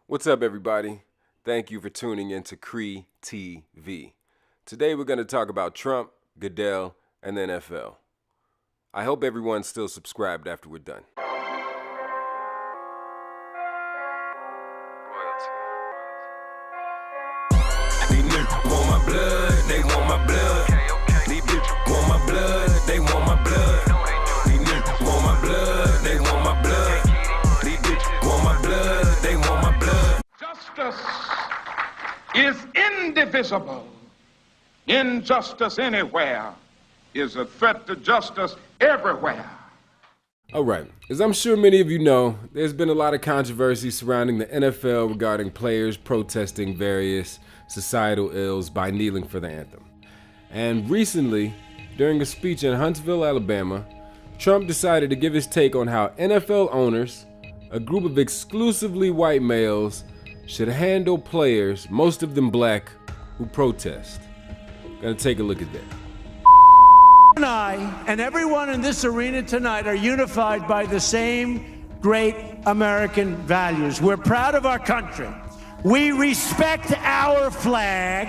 What's up, everybody? Thank you for tuning in to Cree TV. Today we're going to talk about Trump, Goodell, and the NFL. I hope everyone's still subscribed after we're done. These niggas want my blood, they want my blood. These bitches want my blood, they want my blood. These niggas want my blood, they want my blood. These bitches want my blood, they want my blood. Justice is indivisible. Injustice anywhere is a threat to justice everywhere. All right, as I'm sure many of you know, there's been a lot of controversy surrounding the NFL regarding players protesting various societal ills by kneeling for the anthem. And recently, during a speech in Huntsville, Alabama, Trump decided to give his take on how NFL owners, a group of exclusively white males, should handle players, most of them black, who protest. Gonna take a look at that. And I and everyone in this arena tonight are unified by the same great American values. We're proud of our country. We respect our flag.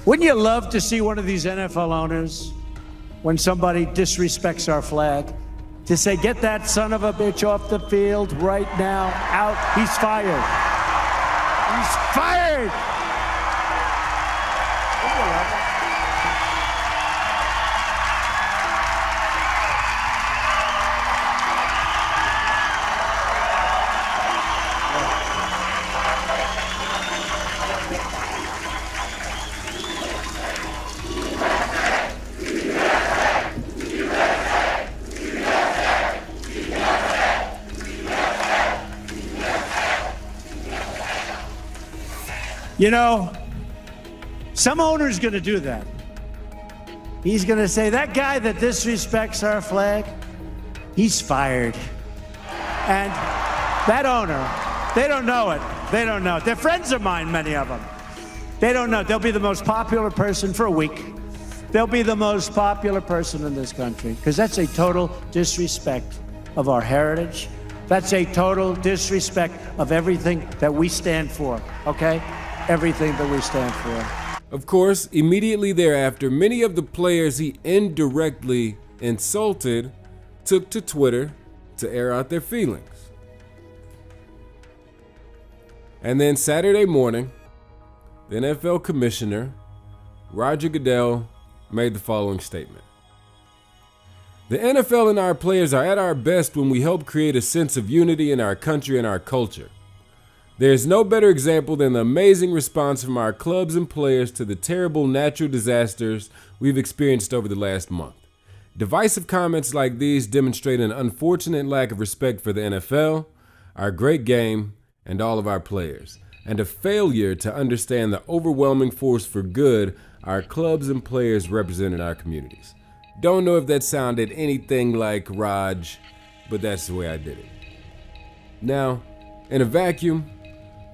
Wouldn't you love to see one of these NFL owners, when somebody disrespects our flag, to say, get that son of a bitch off the field right now, out, he's fired. He's fired! You know, some owner's going to do that. He's going to say, that guy that disrespects our flag, he's fired. And that owner, they don't know it. They don't know it. They're friends of mine, many of them. They don't know. They'll be the most popular person for a week. They'll be the most popular person in this country, because that's a total disrespect of our heritage. That's a total disrespect of everything that we stand for, okay? Everything that we stand for. Of course, immediately thereafter, many of the players he indirectly insulted took to Twitter to air out their feelings. And then Saturday morning, the NFL commissioner, Roger Goodell, made the following statement. The NFL and our players are at our best when we help create a sense of unity in our country and our culture. There is no better example than the amazing response from our clubs and players to the terrible natural disasters we've experienced over the last month. Divisive comments like these demonstrate an unfortunate lack of respect for the NFL, our great game, and all of our players, and a failure to understand the overwhelming force for good our clubs and players represent in our communities. Don't know if that sounded anything like Raj, but that's the way I did it. Now, in a vacuum,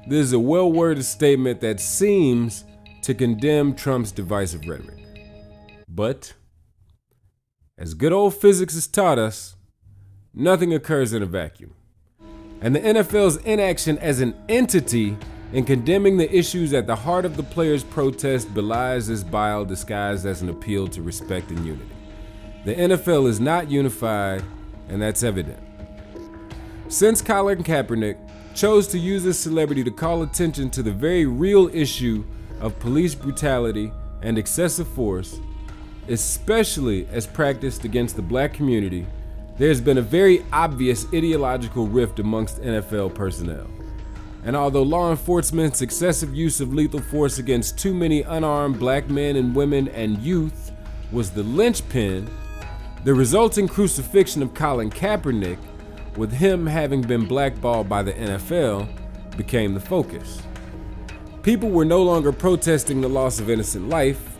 this is a well-worded statement that seems to condemn Trump's divisive rhetoric. But, as good old physics has taught us, nothing occurs in a vacuum. And the NFL's inaction as an entity in condemning the issues at the heart of the players' protest belies this bile disguised as an appeal to respect and unity. The NFL is not unified, and that's evident. Since Colin Kaepernick chose to use his celebrity to call attention to the very real issue of police brutality and excessive force, especially as practiced against the black community, there's been a very obvious ideological rift amongst NFL personnel. And although law enforcement's excessive use of lethal force against too many unarmed black men and women and youth was the linchpin, the resulting crucifixion of Colin Kaepernick, with him having been blackballed by the NFL, became the focus. People were no longer protesting the loss of innocent life,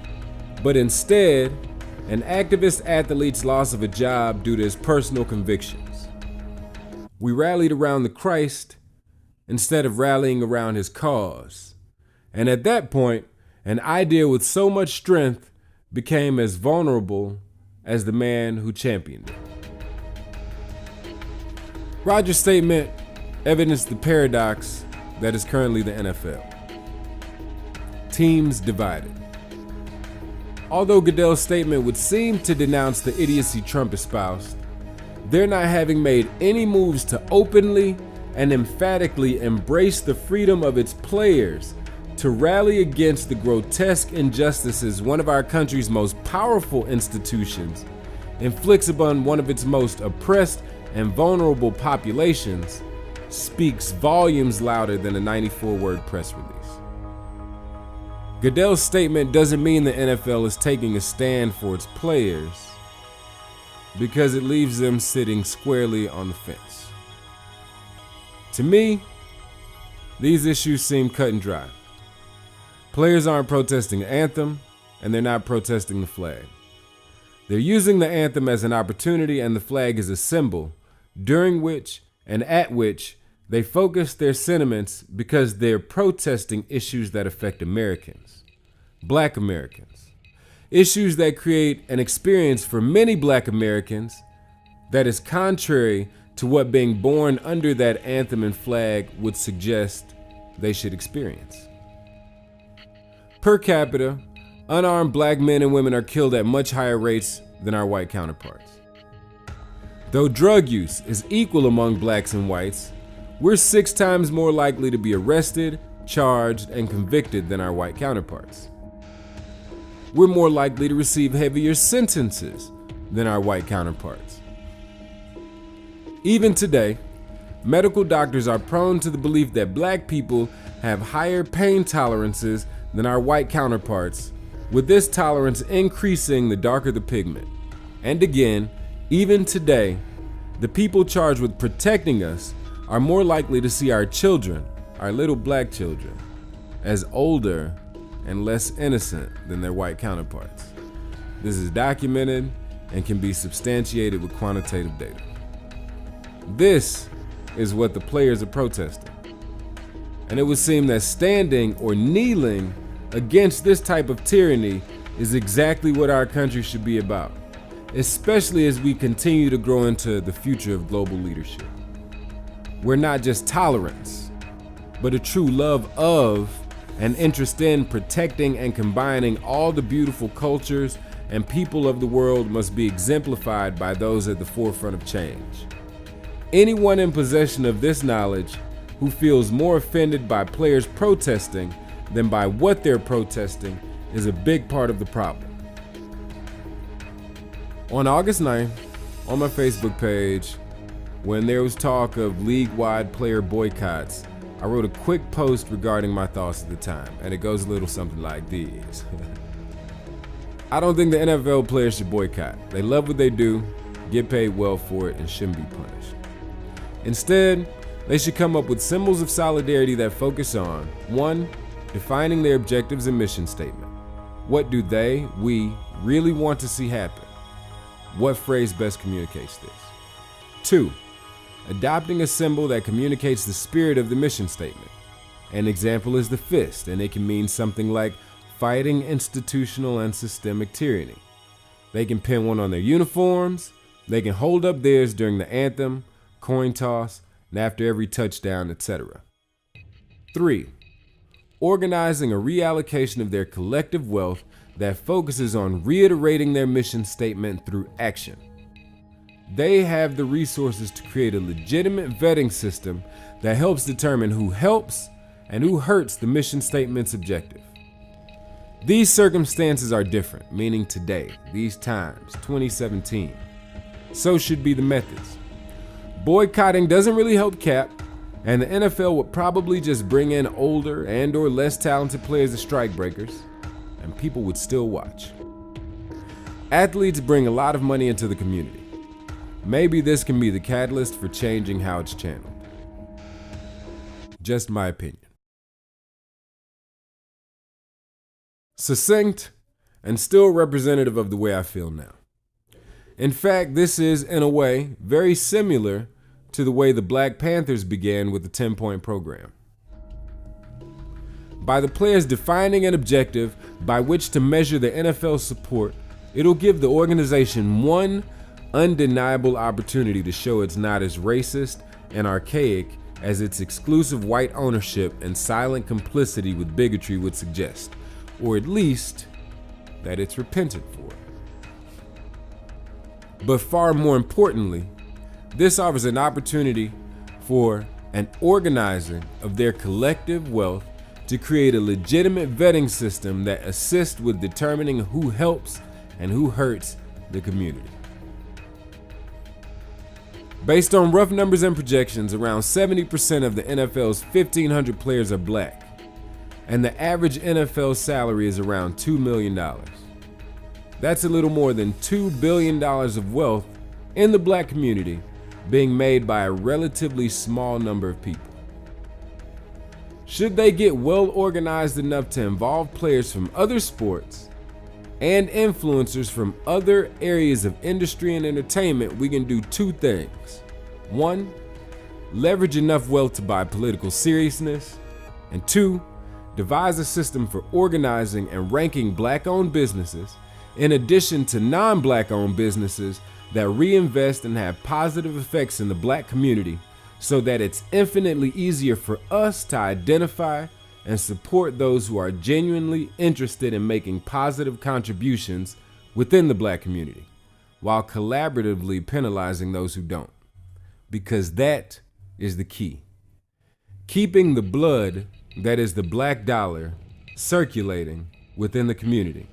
but instead, an activist athlete's loss of a job due to his personal convictions. We rallied around the Christ instead of rallying around his cause. And at that point, an idea with so much strength became as vulnerable as the man who championed it. Roger's statement evidenced the paradox that is currently the NFL. Teams divided. Although Goodell's statement would seem to denounce the idiocy Trump espoused, they're not having made any moves to openly and emphatically embrace the freedom of its players to rally against the grotesque injustices one of our country's most powerful institutions inflicts upon one of its most oppressed and vulnerable populations speaks volumes louder than a 94-word press release. Goodell's statement doesn't mean the NFL is taking a stand for its players, because it leaves them sitting squarely on the fence. To me, these issues seem cut and dry. Players aren't protesting the anthem, and they're not protesting the flag. They're using the anthem as an opportunity and the flag as a symbol, during which and at which they focus their sentiments because they're protesting issues that affect Americans, Black Americans, issues that create an experience for many Black Americans that is contrary to what being born under that anthem and flag would suggest they should experience. Per capita, unarmed Black men and women are killed at much higher rates than our white counterparts. Though drug use is equal among Blacks and whites, we're 6 times more likely to be arrested, charged, and convicted than our white counterparts. We're more likely to receive heavier sentences than our white counterparts. Even today, medical doctors are prone to the belief that Black people have higher pain tolerances than our white counterparts, with this tolerance increasing the darker the pigment. And again, even today, the people charged with protecting us are more likely to see our children, our little Black children, as older and less innocent than their white counterparts. This is documented and can be substantiated with quantitative data. This is what the players are protesting. And it would seem that standing or kneeling against this type of tyranny is exactly what our country should be about, especially as we continue to grow into the future of global leadership, where not just tolerance, but a true love of and interest in protecting and combining all the beautiful cultures and people of the world must be exemplified by those at the forefront of change. Anyone in possession of this knowledge who feels more offended by players protesting than by what they're protesting is a big part of the problem. On August 9th, on my Facebook page, when there was talk of league-wide player boycotts, I wrote a quick post regarding my thoughts at the time, and it goes a little something like these. I don't think the NFL players should boycott. They love what they do, get paid well for it, and shouldn't be punished. Instead, they should come up with symbols of solidarity that focus on 1, defining their objectives and mission statement. What do we really want to see happen? What phrase best communicates this? 2, adopting a symbol that communicates the spirit of the mission statement. An example is the fist, and it can mean something like fighting institutional and systemic tyranny. They can pin one on their uniforms, they can hold up theirs during the anthem, coin toss, and after every touchdown, etc. 3, organizing a reallocation of their collective wealth that focuses on reiterating their mission statement through action. They have the resources to create a legitimate vetting system that helps determine who helps and who hurts the mission statement's objective. These circumstances are different, meaning today, these times, 2017. So should be the methods. Boycotting doesn't really help Cap, and the NFL would probably just bring in older and/or less talented players as strikebreakers, and people would still watch. Athletes bring a lot of money into the community. Maybe this can be the catalyst for changing how it's channeled. Just my opinion. Succinct and still representative of the way I feel now. In fact, this is, in a way, very similar to the way the Black Panthers began with the 10-point program. By the players defining an objective by which to measure the NFL's support, it'll give the organization one undeniable opportunity to show it's not as racist and archaic as its exclusive white ownership and silent complicity with bigotry would suggest, or at least that it's repented for. But far more importantly, this offers an opportunity for an organizing of their collective wealth to create a legitimate vetting system that assists with determining who helps and who hurts the community. Based on rough numbers and projections, around 70% of the NFL's 1,500 players are black, and the average NFL salary is around $2 million. That's a little more than $2 billion of wealth in the black community being made by a relatively small number of people. Should they get well organized enough to involve players from other sports and influencers from other areas of industry and entertainment, we can do two things. One, leverage enough wealth to buy political seriousness, and two, devise a system for organizing and ranking black-owned businesses in addition to non-black-owned businesses that reinvest and have positive effects in the black community, so that it's infinitely easier for us to identify and support those who are genuinely interested in making positive contributions within the black community, while collaboratively penalizing those who don't. Because that is the key. Keeping the blood, that is the black dollar, circulating within the community,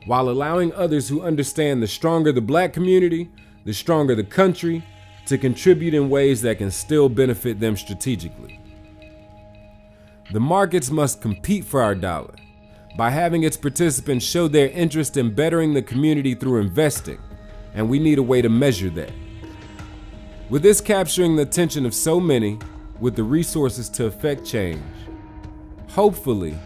while allowing others who understand the stronger the black community, the stronger the country, to contribute in ways that can still benefit them strategically. The markets must compete for our dollar by having its participants show their interest in bettering the community through investing, and we need a way to measure that. With this capturing the attention of so many with the resources to effect change, hopefully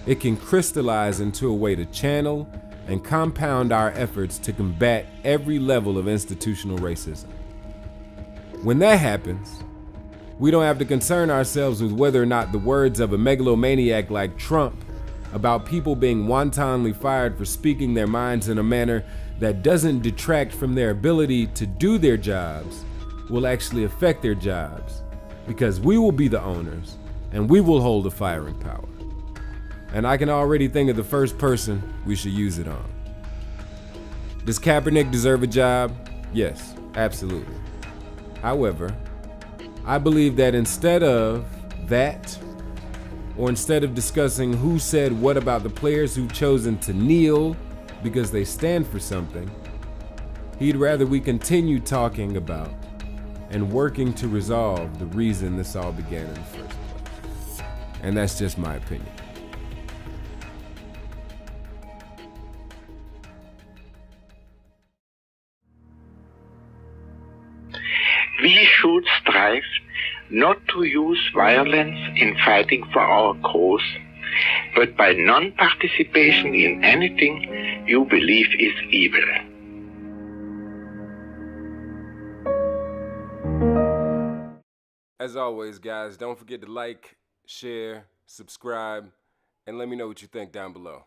it can crystallize into a way to channel and compound our efforts to combat every level of institutional racism. When that happens, we don't have to concern ourselves with whether or not the words of a megalomaniac like Trump about people being wantonly fired for speaking their minds in a manner that doesn't detract from their ability to do their jobs will actually affect their jobs, because we will be the owners and we will hold the firing power. And I can already think of the first person we should use it on. Does Kaepernick deserve a job? Yes, absolutely. However, I believe that instead of that, or instead of discussing who said what about the players who've chosen to kneel because they stand for something, he'd rather we continue talking about and working to resolve the reason this all began in the first place. And that's just my opinion. We should strive not to use violence in fighting for our cause, but by non-participation in anything you believe is evil. As always, guys, don't forget to like, share, subscribe, and let me know what you think down below.